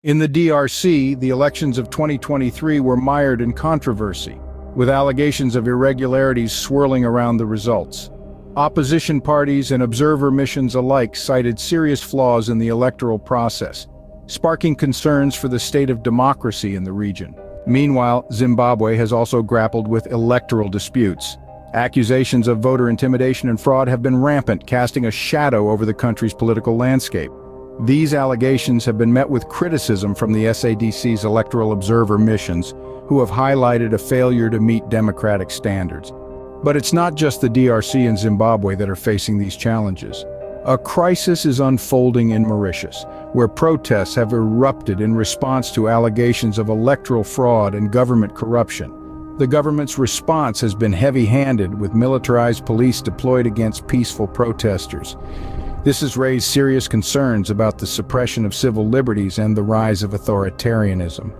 In the DRC, the elections of 2023 were mired in controversy, with allegations of irregularities swirling around the results. Opposition parties and observer missions alike cited serious flaws in the electoral process, sparking concerns for the state of democracy in the region. Meanwhile, Zimbabwe has also grappled with electoral disputes. Accusations of voter intimidation and fraud have been rampant, casting a shadow over the country's political landscape. These allegations have been met with criticism from the SADC's electoral observer missions, who have highlighted a failure to meet democratic standards. But it's not just the DRC and Zimbabwe that are facing these challenges. A crisis is unfolding in Mauritius, where protests have erupted in response to allegations of electoral fraud and government corruption. The government's response has been heavy-handed, with militarized police deployed against peaceful protesters. This has raised serious concerns about the suppression of civil liberties and the rise of authoritarianism.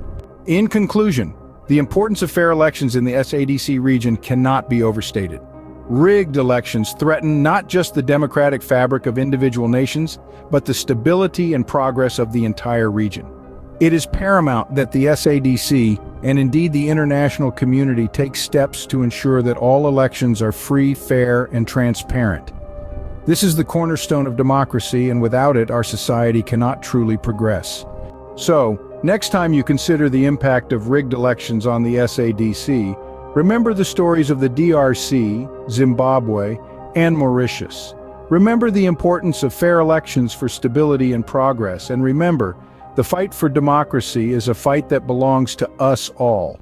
In conclusion, the importance of fair elections in the SADC region cannot be overstated. Rigged elections threaten not just the democratic fabric of individual nations, but the stability and progress of the entire region. It is paramount that the SADC, and indeed the international community, take steps to ensure that all elections are free, fair, and transparent. This is the cornerstone of democracy, and without it, our society cannot truly progress. So, next time you consider the impact of rigged elections on the SADC, remember the stories of the DRC, Zimbabwe, and Mauritius. Remember the importance of fair elections for stability and progress, and remember, the fight for democracy is a fight that belongs to us all.